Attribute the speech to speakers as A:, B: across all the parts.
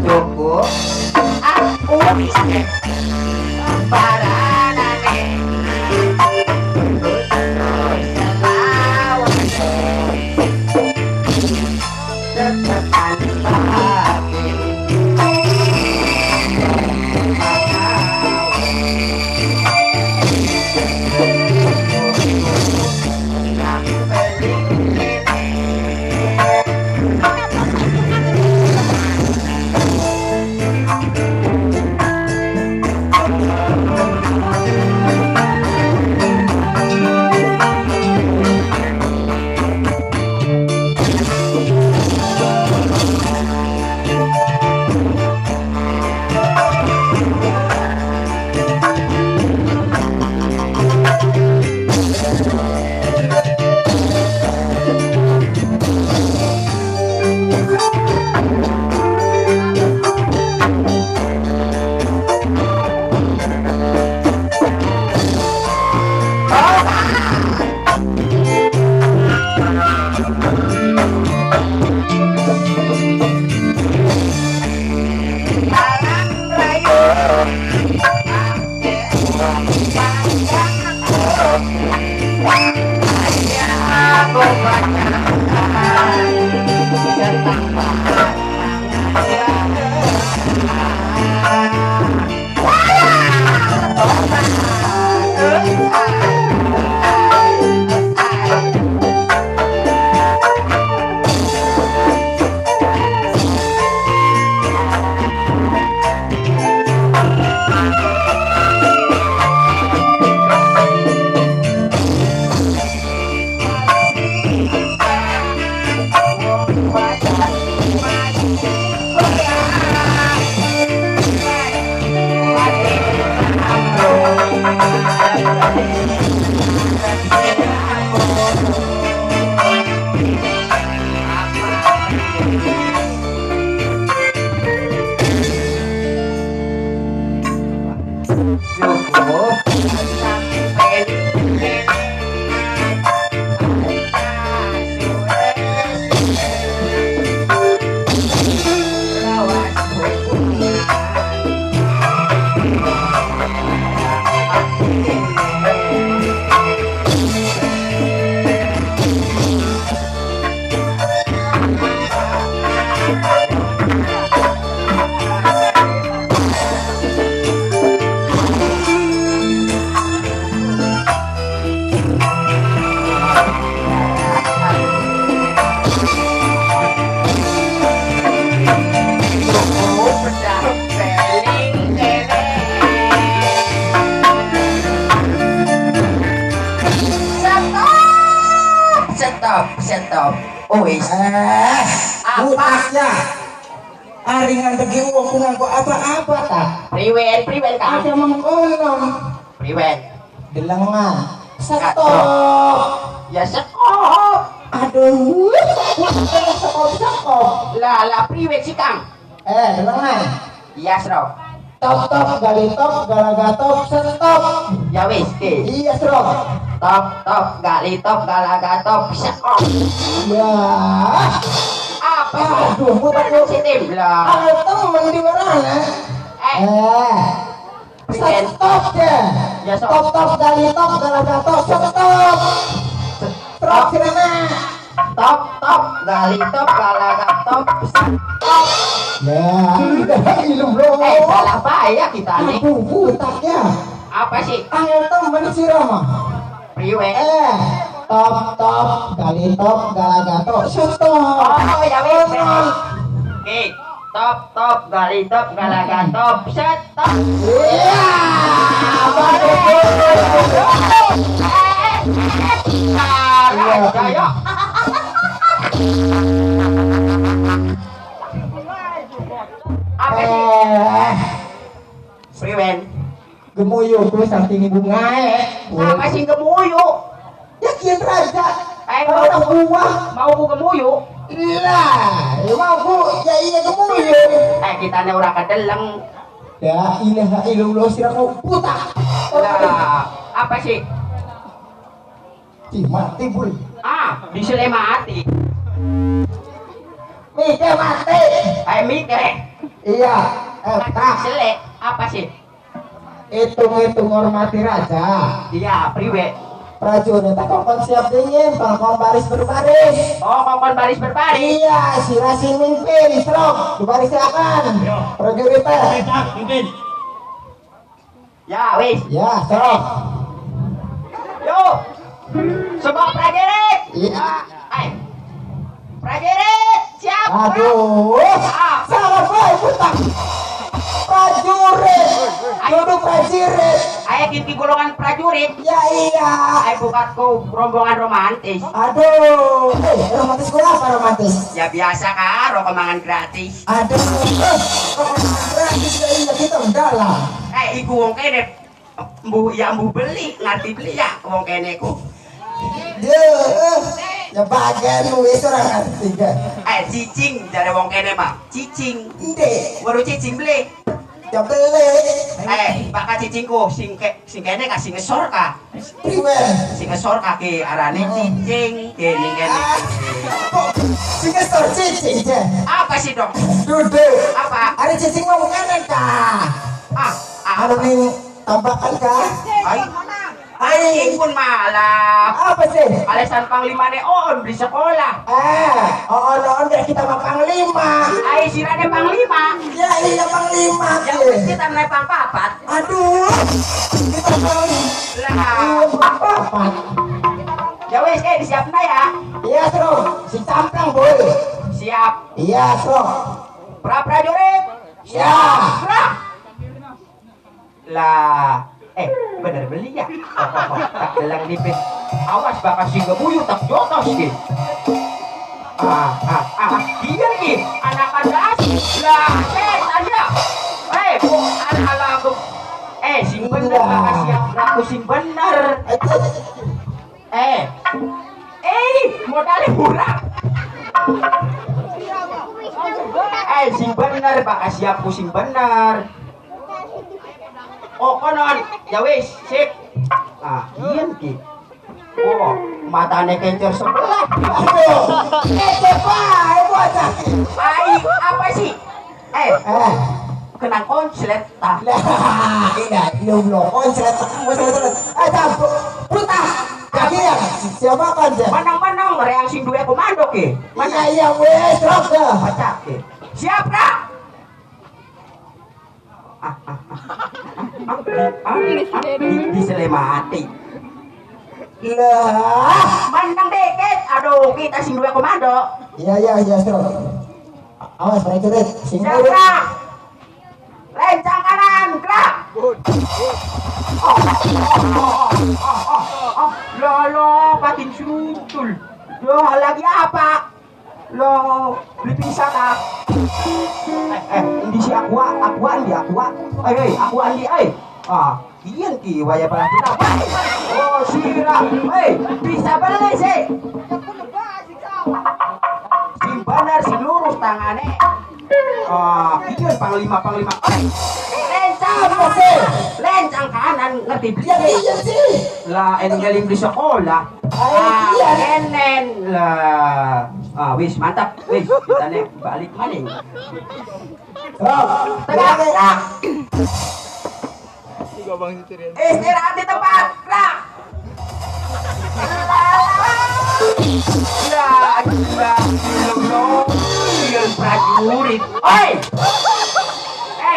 A: Cukup aku bisa paranane stop. Oh wis.
B: Apa? Aringan bagi uang kunang kok apa-apa tak?
A: Priwen ka.
B: Ada mengkono.
A: Priwen.
B: Delengan. Stop.
A: Ya sekop.
B: Aduh. Stop.
A: Lah priwen si Kang.
B: Delengan.
A: Iya, Sro.
B: Top gali top galaga top stop.
A: Ya wis, ke.
B: Iya, Sro.
A: Top gali top galaga top sekop.
B: Ya.
A: Apa?
B: Aduh, mutak lu.
A: Si Timblang.
B: Ada temen di mana? Stop ya.
A: Ya, Sob.
B: Top gali top galaga top stop. Stop sirena.
A: Top gali top galaga top sekop.
B: Ya, udah ilmu bro.
A: Salah payah kita nih.
B: Aduh, butaknya.
A: Apa sih?
B: Angel temen si Rama.
A: Priwen.
B: Top gali top galaga top stop.
A: Oh, ya wis. Oke. top gali top galaga top set top.
B: Iya.
A: Jaya. Apa sih? Priwen.
B: Gemuyu tuh saking bunga.
A: Apa sih gemuyu?
B: Ya kian raja.
A: Mau
B: Kalau gua
A: mau ku gemuyu.
B: lah, ya mau ku ya iya gemuyu.
A: Kita ne ora kedeleng.
B: Ya ilaha illallah siraku putak.
A: Lah, apa sih?
B: Ih, mati bul.
A: Disele mati.
B: Mike mati.
A: Mike.
B: Iya, tak.
A: Disele apa sih?
B: Hitung hormati raja.
A: Iya, priwe.
B: Prajurit kokon siap dingin, kokon baris berbaris.
A: Oh, kokon baris berbaris.
B: Iya, si racing mimpin, strok, dibaris akan. Prajurit
C: Mimpin.
A: Ya, wis.
B: ya, strok.
A: Yo. Semua prajurit.
B: Iya.
A: Prajurit, siap.
B: Aduh, salah boy putak. Prajurit, duduk prajurit.
A: Ayo kiki golongan prajurit.
B: Ya iya.
A: Ayo bukatku rombongan romantis.
B: Aduh, romantis gue apa romantis?
A: Ya biasa karo kemangan gratis.
B: Aduh, gratis ya iya kita dalam.
A: Iku wong kene mbu beli, ngerti beli ya wong kene ku.
B: Ya bagian wis ora ngerti kan.
A: Cicing dari wong kene mah. Cicing.
B: Ndek,
A: Baru cicing beli.
B: ya beli.
A: Bakal cicingku sing kene kasih ngesor ka.
B: Priwen.
A: Sing ngesor ka ke arane cicing kene kene.
B: Sing gestor cicing je.
A: Apa sih dong?
B: Duduk.
A: Apa?
B: Ada cicing ngomong kanan kah? Ada
A: Apa?
B: nih tambakan kah?
A: Cicing pun malah.
B: Apa sih?
A: Alasan panglimane on di sekolah.
B: On kita mah panglima.
A: Sirane panglima.
B: Ya iya panglima.
A: Yang kita naik pang papat.
B: Aduh, kita
A: Lah.
B: apa?
A: Ya wes disiapna ya.
B: Iya Bro, si camplang boy.
A: Siap.
B: Iya Bro.
A: Prajurit.
B: Ya.
A: Gerak. Lah. Bener beli ya. Tak gelang nipis. Awas bakal sing gebuyu tak jotos ki. Dia ki anak gas. Lah, tanya. Bu anak aku. Sing bener bakal siap aku sing bener. Modalnya murah. Sing bener bakal siap ku sing bener. Oh konon, ya wis, sip. Iyan ki. Oh, matane kencur sebelah.
B: Aduh, cepat, bocah.
A: Apa sih? Kena konslet tah.
B: Lah, iya belum konslet. Putar. Kaki ya, siapa kan je?
A: Manang-manang reang sing duwe komando ki.
B: Iya wes, drop dah.
A: Pacak ki. Siap dah. Disele mati.
B: Lah,
A: Mandang deket. Aduh, kita sing duwe komando.
B: iya, drop. Awas prajurit, sing
A: Siap
B: urut.
A: dah. Lencang kanan, gerak. Loh, patin sutul. Loh, lagi apa? Loh, beli pizza tak? Ini si aqua andi. Aku andi. Iyan ki, waya pala kita. Oh, sira. Bisa beli sih. Sing bener, sing lurus tangane. Iyan panglima. Lencang kanan, ngerti beli.
B: Iya sih.
A: Lah, galing di sekolah.
B: Iya.
A: Kenen lah. Wis mantap. Wis, kita nih balik maning.
B: Drop.
A: Tegak. Istirahat di tempat. Gerak. Ya, gila. Iyan prajurit. Oi.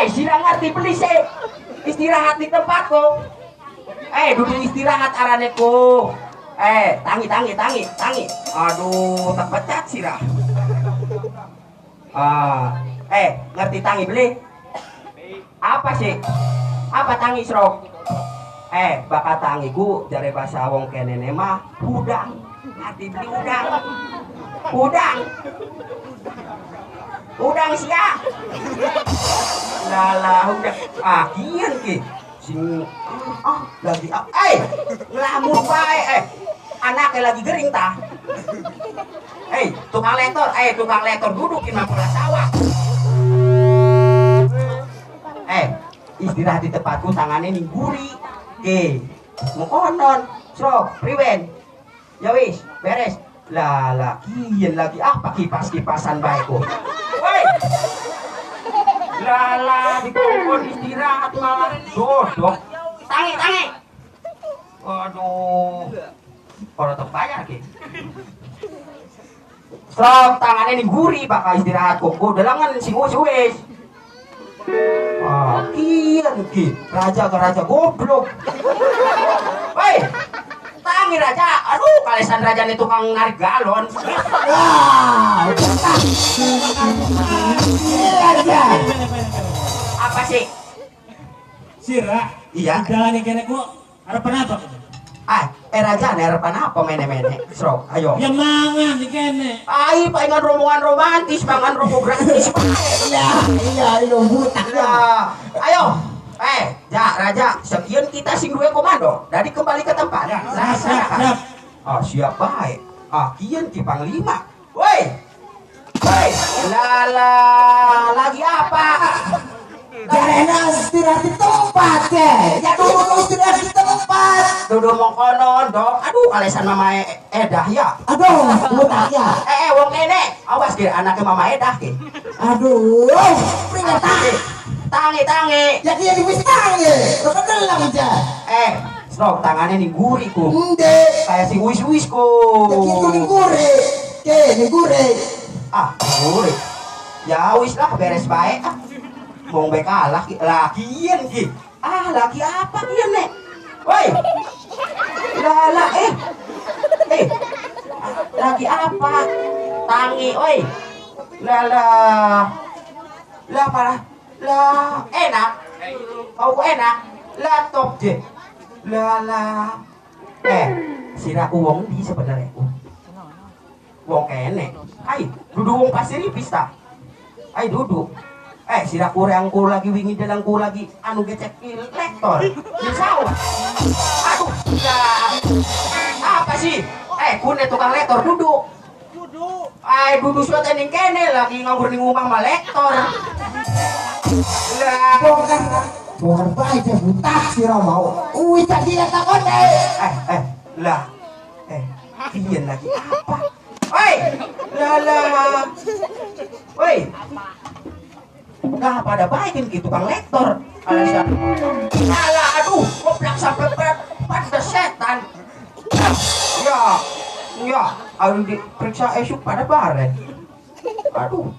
A: Sila ngerti beli sih. Istirahat di tempatku. Duduk istirahat araneku. Tangi. Aduh, terpecat sirah. Ngerti tangi beli? Apa sih? Apa tangi Srok? Bakat tangi ku jare bahasa wong kene mah udang. Ngerti beli udang? Udang. Udang sia. Lala udang. Kian ki. Sing lagi ngelamun bae anaknya lagi gering tah. Tukang lektor dudukin mapula sawah. Istirahat di tempatku tangannya ning guri. Mau konon, Srok, priwen. Ya wis, beres. Lala, kian lagi apa kipas-kipasan baikku. Woi. Lala, dikongkon istirahat malah dodok. Tangi. Waduh. Orang terbayar ki. Srok, tangannya ning guri bakal istirahat kok. Delangan sing wis. Kian ki, raja goblok. Woi, tangi raja. Aduh, kalesan raja nih tukang narik galon. Apa sih?
C: Sira.
A: Iya.
C: Udah nih kene ku harapan apa?
A: Raja harapan apa mene-mene? Srok, ayo.
C: Ya mangan nih kene.
A: Palingan rombongan romantis, mangan rokok gratis.
B: Iya, itu butak ya.
A: Ayo. Raja, sekian kita sing dua komando. Dari kembali ke tempat.
C: Siap.
A: Siap baik. Kian ki panglima. Woi. Lala, lagi apa?
B: Jarena istirahat di tempat ya dulu istirahat di tempat.
A: Duduk mau konon dong. Aduh, kalesan mama Edah ya.
B: Aduh, butak ya.
A: Wong kene, awas ki anaknya mama Edah ki.
B: Aduh, peringatan.
A: Tangi.
B: Ya dia dibis tangi. Lo kedelang aja.
A: Srok, tangannya nih guri ku.
B: Ende.
A: Kayak si wis ku.
B: Ya gitu nih gure. Gure.
A: Guri. Ya wis lah beres baik. Wong beka lakian ki. Laki apa kian nek? Woi. Lala lagi apa? Tangi, oi. Lala. Lah parah. Lah enak. Kau enak. Lah top je. Lala. Sira uang di sebenarnya. Wong kene. Duduk wong pasir pista. Duduk. Sira kurangku lagi wingi dalangku lagi anu gecek lektor. Di sawah. Aduh, apa sih? Kune tukang lektor duduk. Duduk suatu ning kene lagi nganggur ning omah sama lektor. Lah,
B: Bongkar baik ya butak sih mau. Tadi kata kode.
A: Lah. Kian lagi apa? Lala. Nah, pada baikin gitu tukang lektor. Alasan. Aduh, goblok sampai pada setan. Ya, harus diperiksa esok pada bare. Aduh.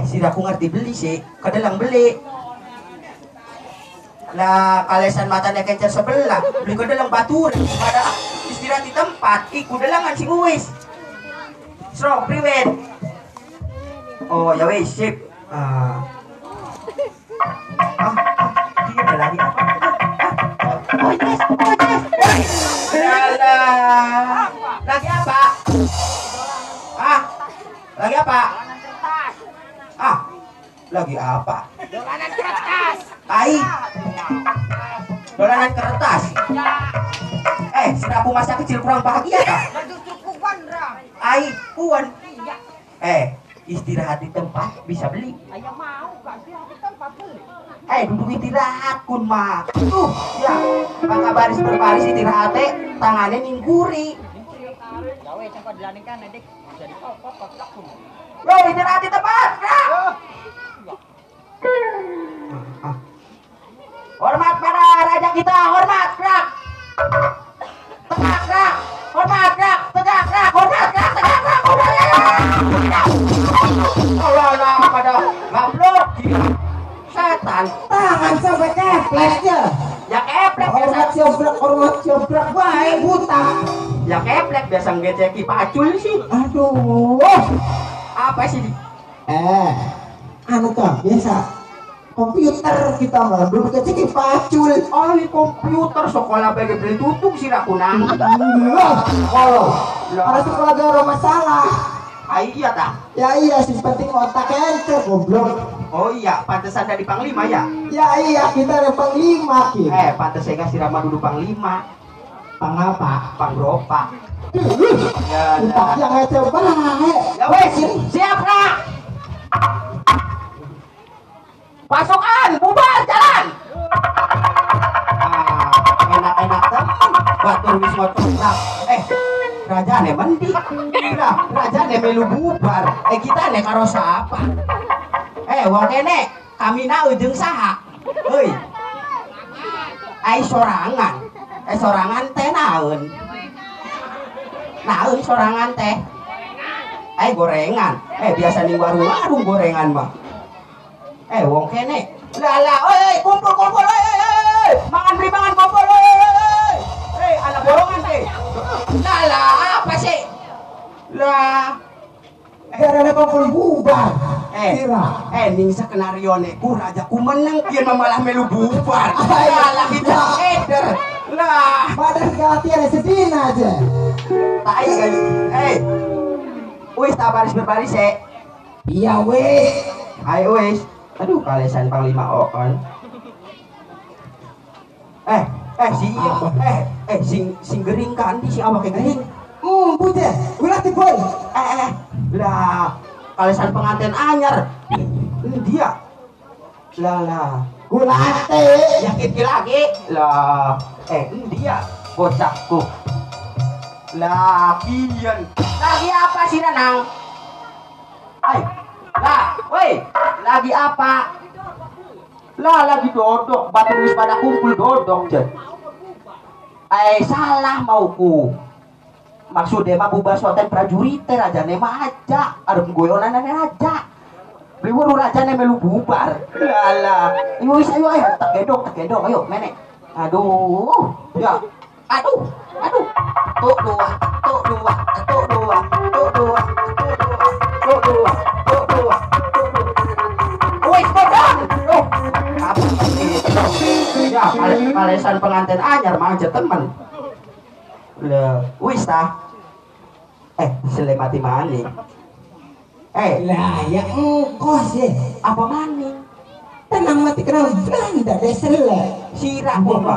A: Sida aku ngerti beli sih, kedelang beli. Lah, kalesan matanya kencer sebelah, beli kedelang batur pada istirahat di tempat, kudelangan sing uwis. Srok, priwen. Ya wis, sip. Dia ada lagi apa? Lagi apa? Lagi apa? Lagi apa?
D: Dolanan kertas.
A: Dolanan kertas. Sudah aku masa kecil kurang bahagia kah?
D: Lagi cukupan, Rang.
A: Puan.
D: Iya.
A: Istirahat di tempat bisa beli.
D: Ayah mau gak sih di tempat beli?
A: Duduk istirahat kun mah. Ya, bangga baris berbaris istirahat tangannya ningguri.
D: Ya weh, sempat dilaningkan Dik. Jadi kok takut.
A: Yo, istirahat di tempat. Hormat pada raja kita, hormat, Krak. Tegak, Krak. Hormat, Krak. Tegak, Krak. Hormat, Krak. Tegak, Krak. Allah, pada gablok. Setan.
B: Tangan sampai kepleknya.
A: Ya keplek biasa.
B: Hormat siobrak baik butak.
A: Ya keplek biasa ngeceki pacul sih.
B: Aduh.
A: Apa sih?
B: anu kah biasa komputer kita malah belum kecil pacul.
A: Oh, ini komputer sekolah bagi beli tutup sih aku nang.
B: Kalau ada sekolah gak ada masalah.
A: Iya dah.
B: Ya iya sih penting otak ente goblok.
A: Oh iya, pantesan dari Panglima ya.
B: Ya iya kita ada panglima ki.
A: Pantes saya kasih nama dulu Panglima.
B: Pang apa?
A: Pangropa. Ya,
B: Utak yang ente baik.
A: ya wes, siap nak. Pasukan, bubar jalan. Enak-enak teman. Batur wisma tuntak. Raja ne mandi. Udah, raja ne melu bubar. Kita ne karo siapa? Wong kene kami na ujung saha. Euy. Sorangan. Sorangan teh naeun. Naeun sorangan teh. Gorengan. Biasa ning warung-warung gorengan mah. Wong kene. Lah, kumpul. Mangan beli mangan kumpul. Anak borongan teh. Lah, apa sih? Lah,
B: Karena kumpul bubar. Kira.
A: ning skenario ne ku raja ku menang kieu malah melu bubar. Lah kita eder. Lah,
B: Badan kehatian sedih aja.
A: tai kali. Wis tak baris-baris
B: Iya weh.
A: Ayo wis. Aduh, kalesan Panglima on. Sing gering kan di si awak gering.
B: Bujeh, ulah boy.
A: Lah, kalesan pengantin anyar. Ini dia. Lah.
B: Gulate.
A: Yakin lagi. Lah, ini dia bocahku. Lah, kian. Lagi apa sih Nanang? Lah, woi, lagi apa? Lah, lagi dodok, batu wis pada kumpul dodok, Jen. Salah mauku. Maksudnya mah bubar soten prajurit teh raja ne mah aja, arep goyonan aja. Beli wuru raja ne melu bubar. Lah, ayo tak gedok, ayo menek. Aduh, ya. Aduh. Tuk dua. Woi, kodang. Apa ini? Ya, kalesan pengantin anyar mah aja temen. Lah, wis tah. Selemati maning.
B: Lah ya engkau sih.
A: Apa maning?
B: Tenang mati kena Belanda deh selek.
A: Sirah apa?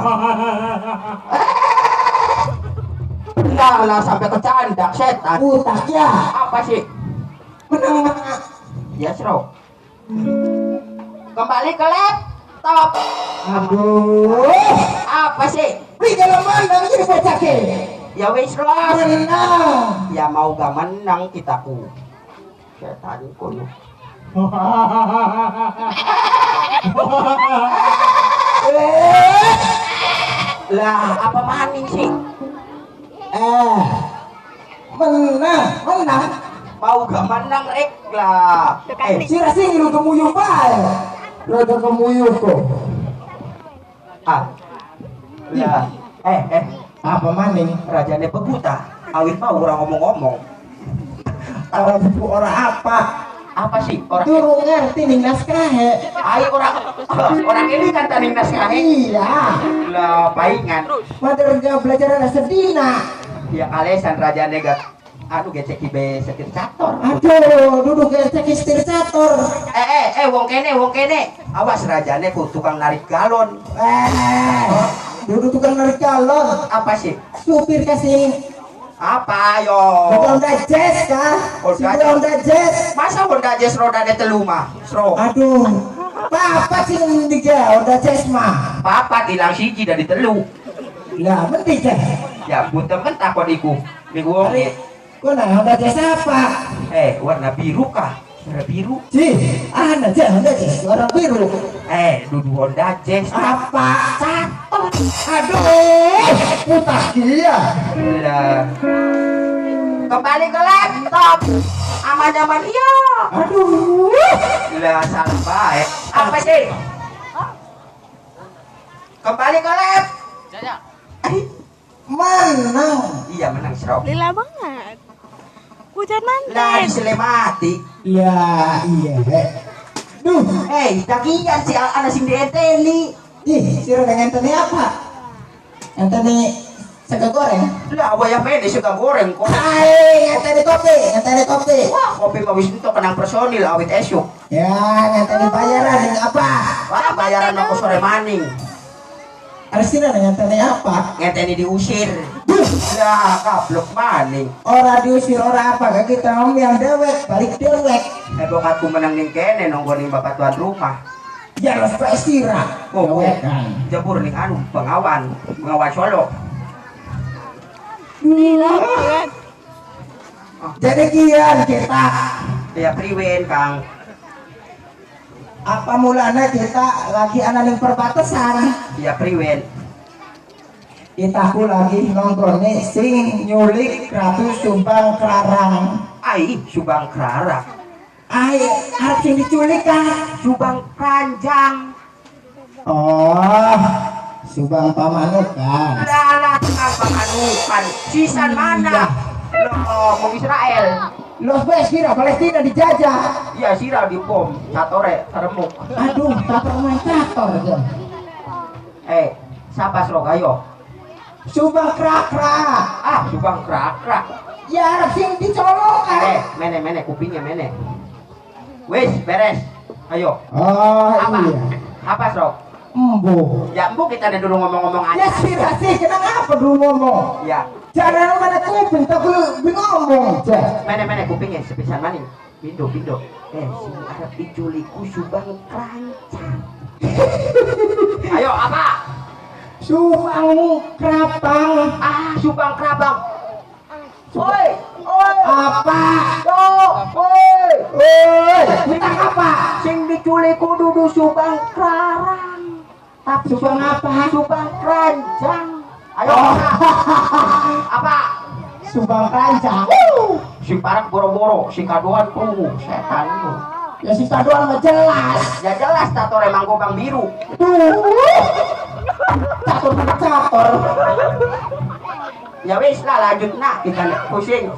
A: Lah sampai kecandak setan.
B: Utak ya.
A: Apa sih?
B: Menang.
A: Ya, Sro. Kembali ke laptop.
B: Aduh.
A: Apa sih?
B: Di dalam mandang jadi bocah ke.
A: Ya wis Ros.
B: Menang.
A: Ya mau gak menang kita ku. Setan kono. Lah apa maning sih?
B: Menang.
A: Mau gak menang rek lah.
B: Si rasing lu kemuyuh bae. Rada kemuyuh kok.
A: Lah.
B: Apa maning?
A: Rajane pebuta. Awit mau orang ngomong-ngomong.
B: Orang buku orang apa?
A: Apa sih? Orang
B: Durung ngerti ning naskahe.
A: orang ini kan tadi naskah.
B: Iya.
A: Lah paingan.
B: Madarga belajaran sedina.
A: Ya kalesan rajane gak gecek ibe setir cator.
B: Aduh, duduk gecek istircator.
A: Wong kene. Awas rajane ku tukang narik galon.
B: Duduk tukang narik galon.
A: Apa sih?
B: Supir kasih
A: Apa yo?
B: Honda Jazz kah? Si Honda Jazz.
A: Masa Honda Jazz roda de telu mah? Sro.
B: Aduh. Papa sih ndiga Honda Jazz mah.
A: Papa tilang siji dari telu.
B: Lah, menti teh.
A: Ya buntem kan takon iku. Minggu wong
B: Kau nah Honda Jazz apa?
A: warna biru kah? Warna biru.
B: Honda Jazz, Honda Jazz, warna biru.
A: Dudu Honda Jazz.
B: Apa? Catot. Aduh, putar dia.
A: Lah. Kembali ke laptop. Aman-aman iya.
B: Aduh.
A: Lah salah baik. Apa sih? Kembali ke lab.
B: Menang.
A: Iya menang Sro.
E: Lila banget. Hujan
A: Lah
E: mantan.
A: diselemati.
B: Ya, iya. Duh,
A: dagian si anak sing dienteni.
B: ih, sira dengan tani apa? Yang tani sega goreng.
A: Lah wayah mene suka goreng kok.
B: Hai, yang tani kopi.
A: Wah, kopi mah wis entuk kenang personil awit esuk.
B: Ya, yang tani bayaran yang apa?
A: Wah, bayaran aku sore maning.
B: Harus sira dengan tani apa?
A: Ngenteni diusir. Lah, kablok maning.
B: Ora diusir, ora apa? Gak kita ngomong yang dewek, balik dewek.
A: Bokatku menang ning kene nonggo ning bapak tuan rumah.
B: Ya harus pak sira.
A: Oh,
B: Dewek kan.
A: jebur ning anu pengawan Solo.
B: Jadi kian kita
A: Ya priwen Kang.
B: apa mulanya kita lagi anak ning perbatasan.
A: Ya priwen.
B: Kita ku lagi nonton nih sing nyulik Ratu Subang Klarang.
A: Ai, Subang Krara.
B: Ai, harus sing diculik kan?
A: Subang Kranjang.
B: Oh, Subang Pamanuk kan?
A: Lalat abang anukan. Sisan mana? Loh, mau Israel.
B: Los West kira Palestina dijajah.
A: Iya, sira di bom. Satore, teremuk.
B: Aduh, cator main cator aja.
A: Siapa Srok ayo?
B: Subang Krakra.
A: Ah, Subang Krakra.
B: Ya harus sing dicolok kan?
A: Mene kupingnya mene. Wes, beres. Ayo.
B: Oh
A: Apa?
B: iya.
A: Apa Srok?
B: Embo.
A: Ya, embu kita ada dulu ngomong-ngomong
B: Ya
A: aja.
B: sih, kenapa dulu ngomong?
A: Ya,
B: Jangan mana kuping, tapi ngomong aja.
A: mene kupingnya sepisan maning. Pindo. Sini ada diculiku Subang Kerancang. Ayo, apa?
B: Subang Krapang.
A: Ah, Subang Kerabang. Oi.
B: Apa?
A: Oi.
B: Kita apa?
A: Sing diculiku dudu Subang Klarang. Tapi
B: Subang apa?
A: Subang Kranjang. Ayo. Apa?
B: Subang Kerancang.
A: Si parak boro-boro, si kaduan krungu, setan lu.
B: Ya si kaduan mah jelas.
A: Ya jelas tato remang gobang biru.
B: Cator.
A: Ya wis lah lanjut nak kita pusing.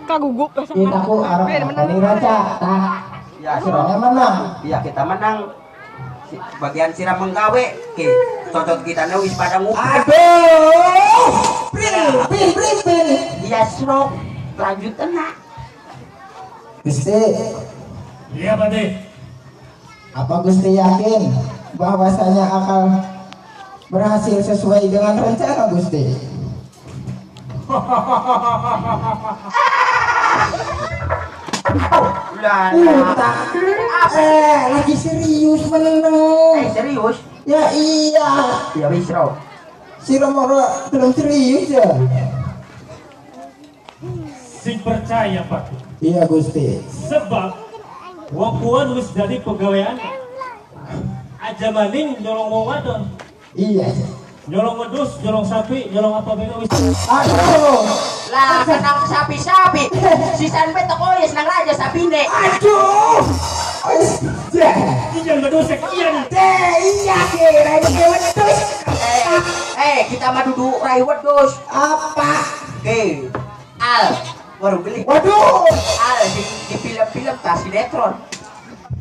E: Kagugup
B: Kita ku arah ini raja. Tak.
A: Ya
B: Siranya menang.
A: Iya kita menang. Bagian siram menggawe, cocok kita wis pada ngumpul.
B: Aduh. Pin.
A: Iya Srok, lanjut enak.
B: Gusti,
C: Iya Pak De.
B: apa Gusti yakin bahwasanya akan berhasil sesuai dengan rencana Gusti?
A: Lah,
B: Lagi serius menang.
A: serius?
B: Ya iya.
A: Ya wis Srok.
B: Si Romoro belum serius ya.
C: Sing percaya Pak.
B: Iya Gusti.
C: Sebab wapuan wis jadi pegawaian. Aja maning nyolong wong wadon.
B: Iya.
C: Nyolong wedus, nyolong sapi, nyolong apa bega wis.
B: Aduh.
A: Lah kenang sapi-sapi. Si Sanbe toko ya senang raja sapine.
B: Aduh. Ya.
C: Iyan wedus sekian.
B: Iya kira ini wedus.
A: Kita mah duduk rai wedus.
B: Apa?
A: Al baru beli.
B: Waduh.
A: Al di film-film tas sinetron.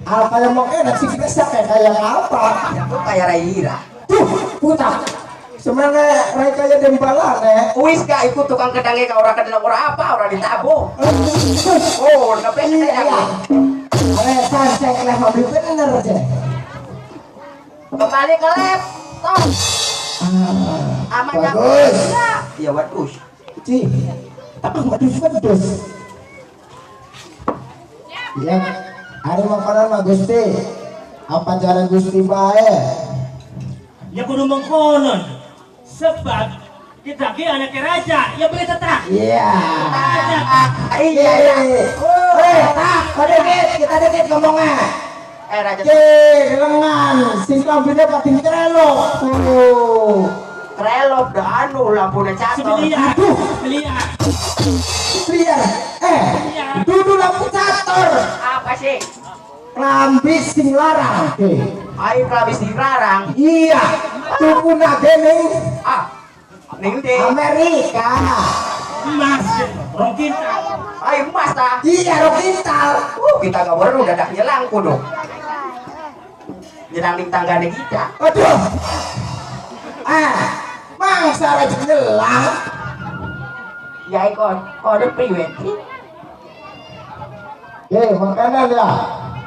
B: Apa yang mau enak sih biasa kayak apa?
A: Ya tuh kayak Raira.
B: Tuh, putar. Sebenarnya mereka ya dembalan
A: Wis gak ikut tukang kedangnya ke orang kedalam orang apa orang ditabo. Oh, tapi
B: Iya. Saya kelih mau beli bener aja.
A: kembali ke laptop. Aman yang
B: Bagus.
A: ya wedus.
B: Ci, apa wedus? Ya, hari makanan mah Gusti. Apa cara Gusti bae?
C: Ya kudu mengkonon. Sebab kita ki anak raja, ya boleh tetap.
B: Iya.
A: Iya.
B: Tak, kita deket ngomongnya.
A: Raja
B: Lengan, sing kambingnya pating trelok.
A: Trelop dah anu lampunya catur.
C: Sebelia, sebelia.
B: Liar, dulu lampu catur.
A: Apa sih?
B: Klambi sing larang.
A: Ayo kelabis dilarang.
B: Iya, tuku nagene
A: Ning di.
B: Amerika.
C: Emas, rongkinta.
A: Ayo emas ta.
B: Iya, rokintal.
A: Kita gak baru dadak nyelang kudu. nyerang ning tanggane kita.
B: Aduh. Mangsa raja nyelang.
A: Ya ikon kode priwet.
B: Makanan ya.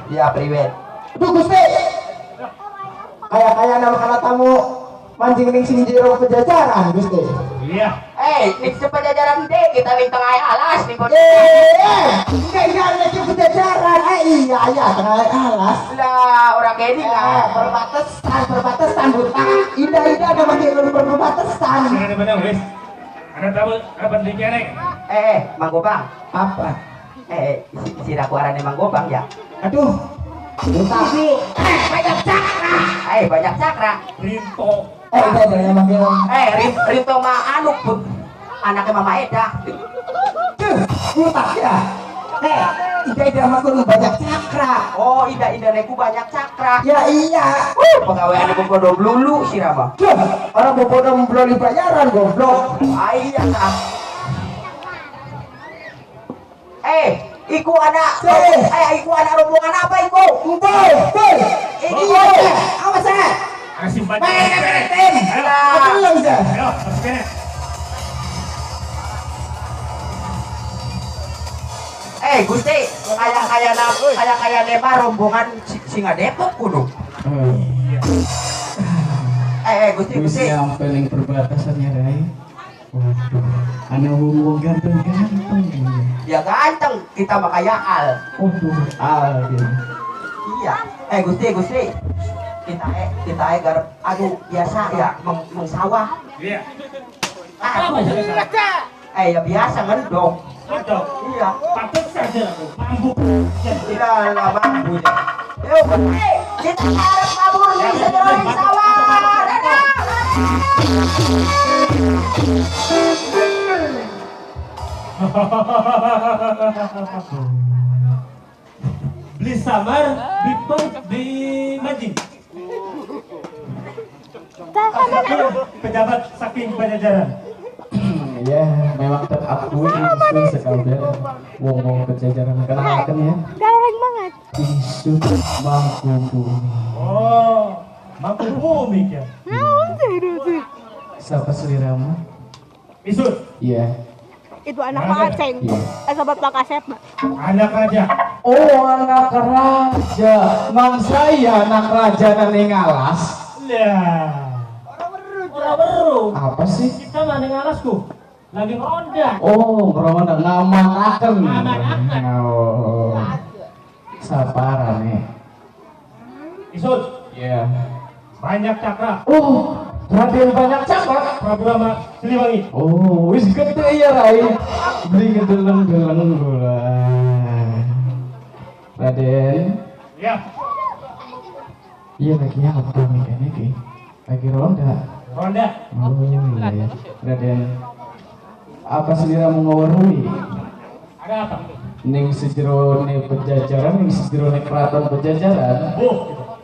A: Ya priwet.
B: Aduh Gusti. Kayak nama kana tamu mancing ning sing jero pejajaran Gusti.
C: Iya.
A: Ning sepajajaran deh kita ning tengah alas ning kode.
B: Enggak ada ke pejajaran. Iya tengah alas.
A: Lah orang kene lah.
B: Perbatasan buta. Indah ada makin perbatasan.
C: Ada benar wis. Ada tamu apa di kene?
A: Mang Gobang.
B: Apa?
A: Isi dakuarane Mang Gobang ya.
B: Aduh. Tapi banyak cakra.
A: Banyak cakra.
C: Rinto.
B: Jangan makin.
A: Rinto mah anu pun anaknya Mama Eda.
B: Butak ya. Ida makun banyak cakra.
A: Oh, Ida neku banyak cakra.
B: Ya iya.
A: Pegawai aku kodom lulu sih Rama.
B: Orang bodong belum dibayaran goblok.
A: Iya kak. Iku anak. Iku anak rombongan apa iku?
B: Boy. Iku. Awas ya.
C: Ada simpan.
B: Tim. Belum ya.
C: Ayo, masuk kene.
A: Gusti, kaya nema rombongan singa Depok kudu. Gusti.
E: Yang paling perbatasannya Rai. Waduh, anak wong ganteng-ganteng.
A: Ya ganteng, kita mah kaya al.
E: Waduh, gitu.
A: Iya. Gusti. Kita garap biasa ya meng sawah.
C: Iya.
A: Aduh. Ya biasa ngendong.
C: Betul.
A: Iya.
C: Patut saja aku. Mampu.
A: Tidak mampu ya. Yuk, kita harus kabur nih sejarah sawah. Dadah.
C: Beli samar di mancing. Pejabat saking Pajajaran.
E: Ya, memang terakui isu sekalian wong-wong pejajaran kenalkan ya.
F: Garing banget.
E: Isu Mangkubumi.
C: Oh, Mangkubumi ya.
E: Siapa seliramu?
C: Isu.
E: Iya.
F: Itu anak Pak Aceng.
E: Iya.
F: Sobat Pak Kasep, Mbak.
C: Anak raja.
E: Oh, anak raja. Mang saya anak raja nang alas.
C: Lah. Orang beru.
E: Apa sih?
C: Kita mana ngalasku? Lagi ngeronda.
E: Oh, ngeronda ngamanaken.
C: Ngamanaken.
E: Oh. Sabaran nih.
C: Isut.
E: Iya.
C: Banyak cakra.
E: Oh, Raden banyak cakra.
C: Prabu Rama Siliwangi.
E: Oh, wis gede ya Rai. Beli ngedeleng-deleng gula. Raden.
C: Ya.
E: Iya lagi apa nih kayaknya ki? Lagi ronda.
C: Ronda.
E: Oh iya. Raden. Apa seliramu ngawarui?
C: Ada apa?
E: Ning sejero ne pejajaran, ning sejero ne keraton pejajaran.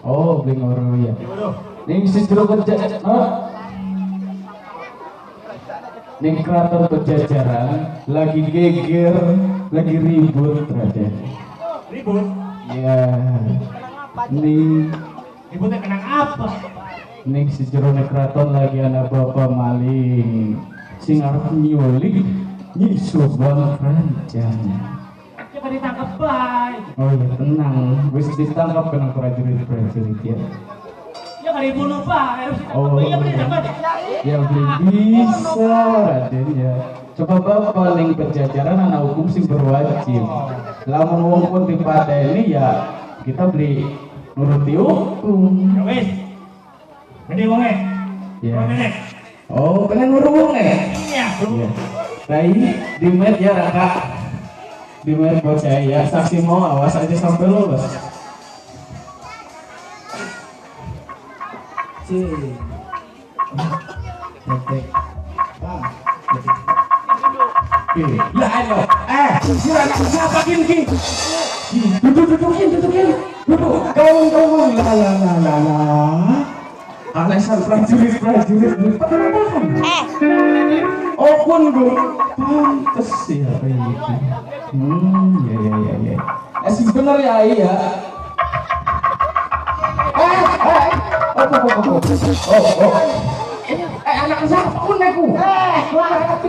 E: Oh, beli ngawarui ya.
C: Waduh.
E: Ning sejero pejajaran. Ning keraton pejajaran lagi geger, lagi ribut Raden.
C: Ribut.
E: Ya. Ning
C: Ributnya kenang apa?
E: ning sejero ne keraton lagi anak bapak maling. Sing arep nyulik nyisuh bang kerajaan.
C: Kita ditangkap baik.
E: Oh iya tenang, wis ditangkap kena prajurit-prajurit ya.
C: Ya kan dibunuh pak. Harus ditangkap.
E: Oh
C: Iya bener dapat.
E: ya belum bisa Raden ya. Coba bapak ning pejajaran anak hukum sing berwajib. Lamun wong pun dipateni ya kita beli nuruti hukum.
C: Ya wis. Gede wonge.
E: Ya.
C: Wonge.
E: Oh pengen nurung
C: Iya.
E: Iya. Rai, di med ya Raka. Di med bocah ya, saksi mau awas aja sampai lolos. Detek. Lah ayo. Siapa Ki? Dudukin. Duduk. Kau. Lah. Alasan prajurit bertahan. Oh pun gue pantes ya kayak gitu. Ya. Sebenarnya iya. Anak siapa pun aku?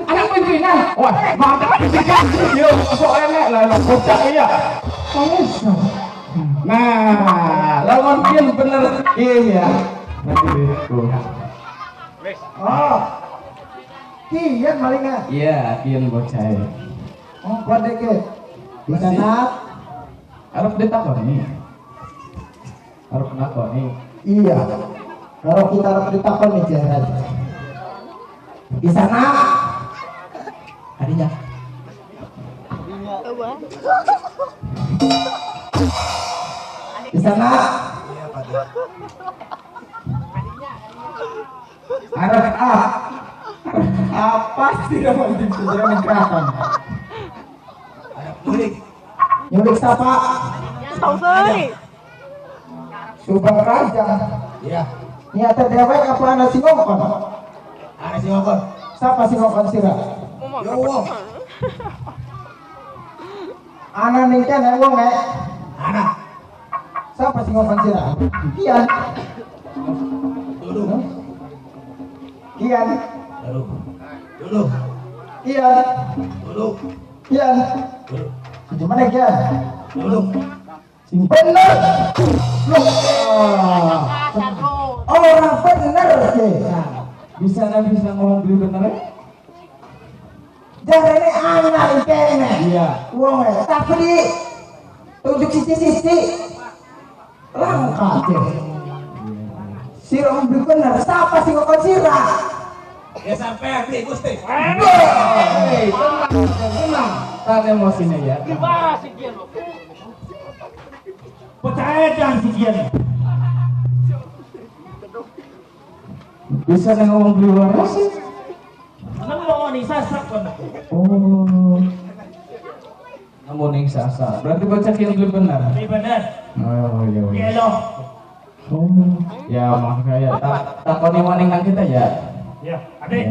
E: Anak pimpinan. Wah, mantap tiga. Yo, kok enak lah bocah iya. Nah, lawan kian bener iya. Nanti itu.
B: Oh. Kian malingnya.
E: Iya, kian bocah.
B: Oh, kuat deket. Di sana.
E: Arep ditakoni. Arep nakoni.
B: Iya. Kalau kita harus ditakon nih jangan. Di sana. Hadinya.
F: Coba.
B: Di sana. Arab apa sih kamu di sejarah keraton? Nyulik siapa?
F: Sausai.
B: Subang Raja. Iya. Ini ada dewek apa anak singokon? Anak singokon. Siapa singokon sira? Ya Allah. Anak ningken wong anak. Siapa singokon sira? Kian. Dulu. Kian. Dulu. Kian. Dulu. Kian. Gimana Kian? Dulu. Sing bener. Loh. Orang bener sih.
E: Bisa ngomong beli bener?
B: Jangan ini anak ini.
E: Iya.
B: Wong tapi di tunjuk sisi-sisi langka deh. Sira beli bener. Siapa sih ngokon sira?
C: Ya sampai hati Gusti.
E: Hei, tenang. Tahan emosinya ya.
D: Gimana sih dia lo?
C: Percaya jangan si Kian.
E: Bisa ngomong beli waras sih?
C: Nang mau nih sasak kan.
E: Oh. Namun yang sasa. Berarti baca kian beli benar.
C: Ini benar.
E: Oh iya.
C: Iya loh.
E: Oh. Ya makanya takoni maning nang kita ya.
C: Ya, adik.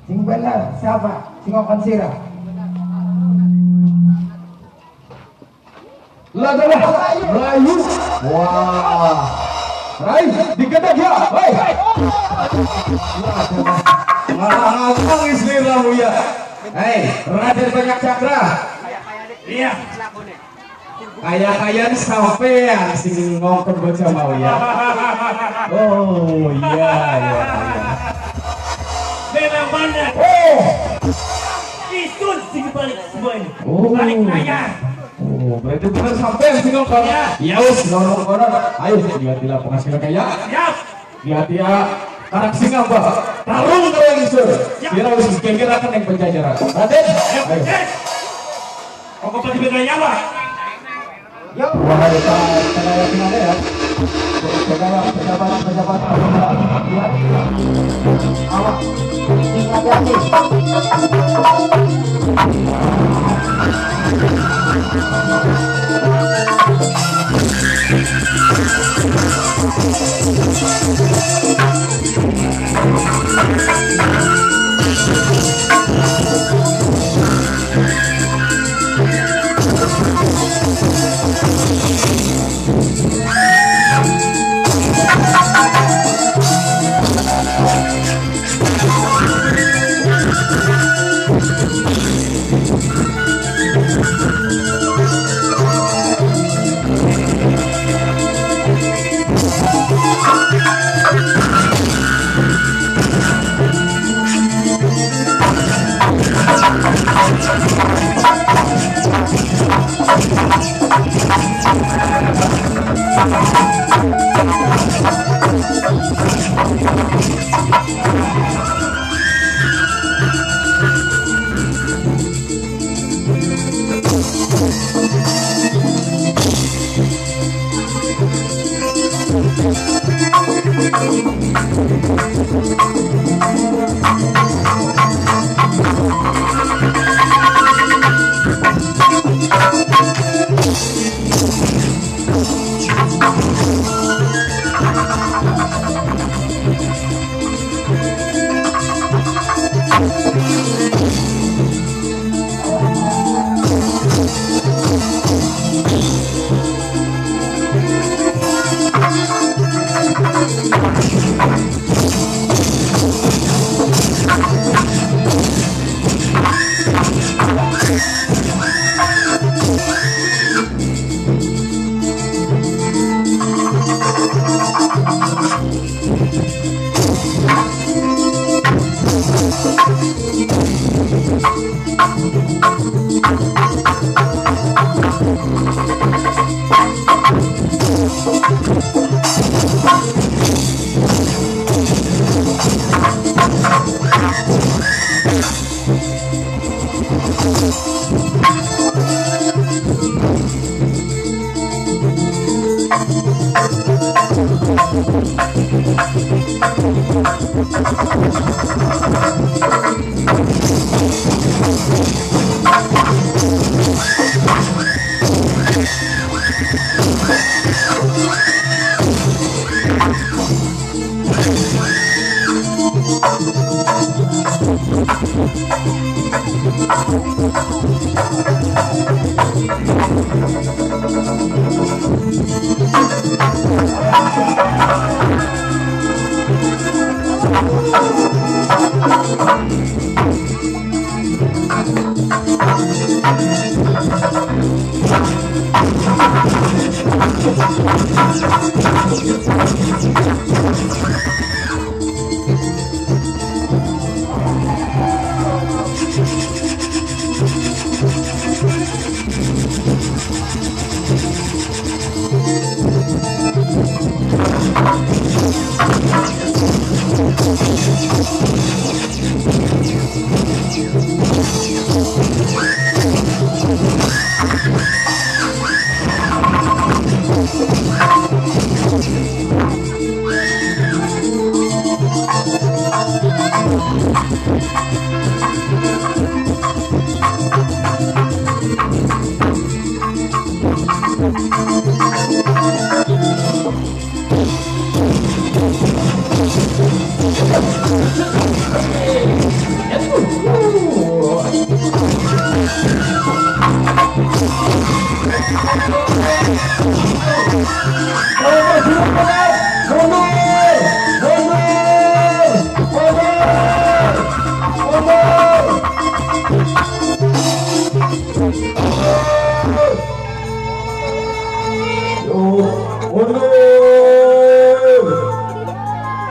B: Sing bener siapa? Sing ngokon sira.
E: Rayu. Wah. Rai, diketek ya. Hei. Malah nangis nih kamu ya. Hei, Raden Banyak Cakra.
C: Iya.
E: Kaya-kayaan sampean sing ngongkon bocah mau ya. Oh iya.
C: Memang benar.
E: Oh.
C: Itu sing balik semua ini.
E: Oh.
C: Balik kaya.
E: Oh, berarti benar sampean sing ngongkon. Ya wis, nono kono. Ayo lihat di lapangan sing kaya.
C: Siap.
E: Lihat ya karang singa mbak. Tarung kalau ngisor. Kira wis kira-kira yang penjajaran. Raden. Ayo.
C: Kok pasti bedanya apa?
B: Yo.
E: Wah, kita yakin ada ya. Pejabat.
B: Awak. Sing hati-hati.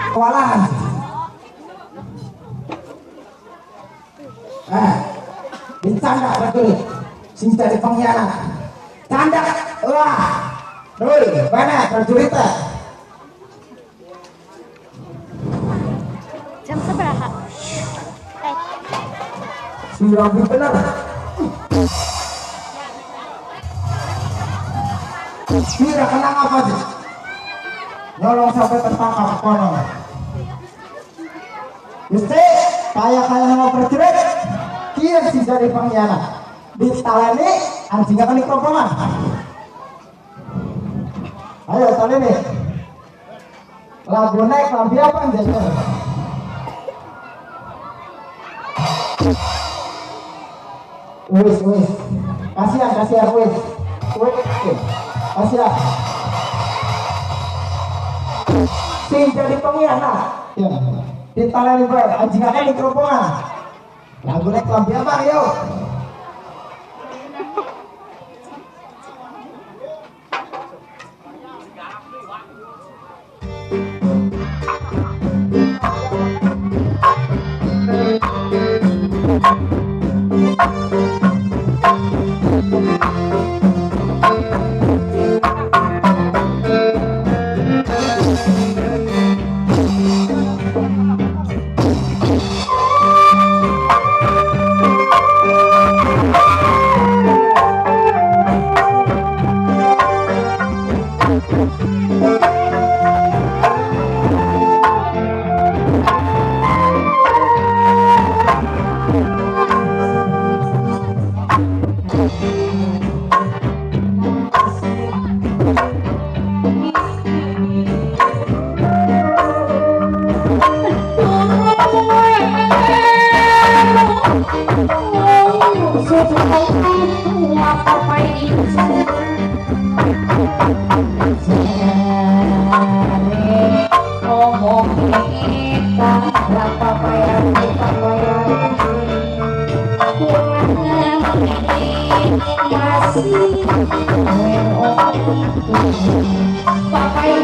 B: Kewalahan. Dicanda prajurit, sing jadi pengkhianat. Canda, wah, doi, mana prajurit?
F: Jam seberapa?
B: Sudah benar. Kira kenang apa sih? Nyolong sampai tertangkap kono. Gusti, kayak nama prajurit, kia sih jadi pengkhianat. Ditalani, anjing akan dikeropongan. Ayo talani. Lagu naik lampi apa anjing? Wis, kasihan, wis, kasihan. Sing jadi pengkhianat, ya. Ditalani bae, anjing akan dikeropongan. Lagu naik lampi apa, yo?
G: Berapa bayar kita bayar kurang Papai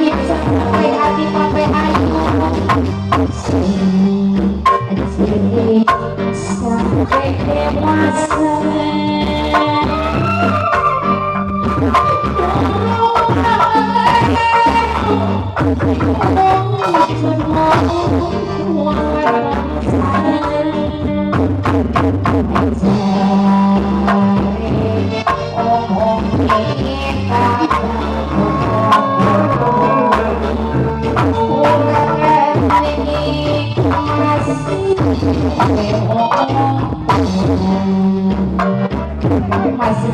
G: bisa, papai hati, papai ayu. Sini sampai dewasa. Masih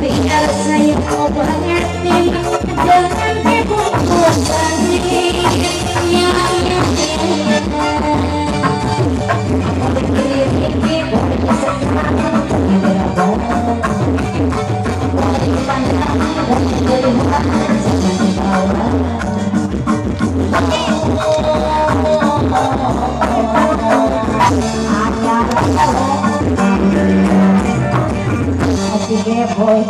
G: Biar saya mau mengerti dengan keputusan boy,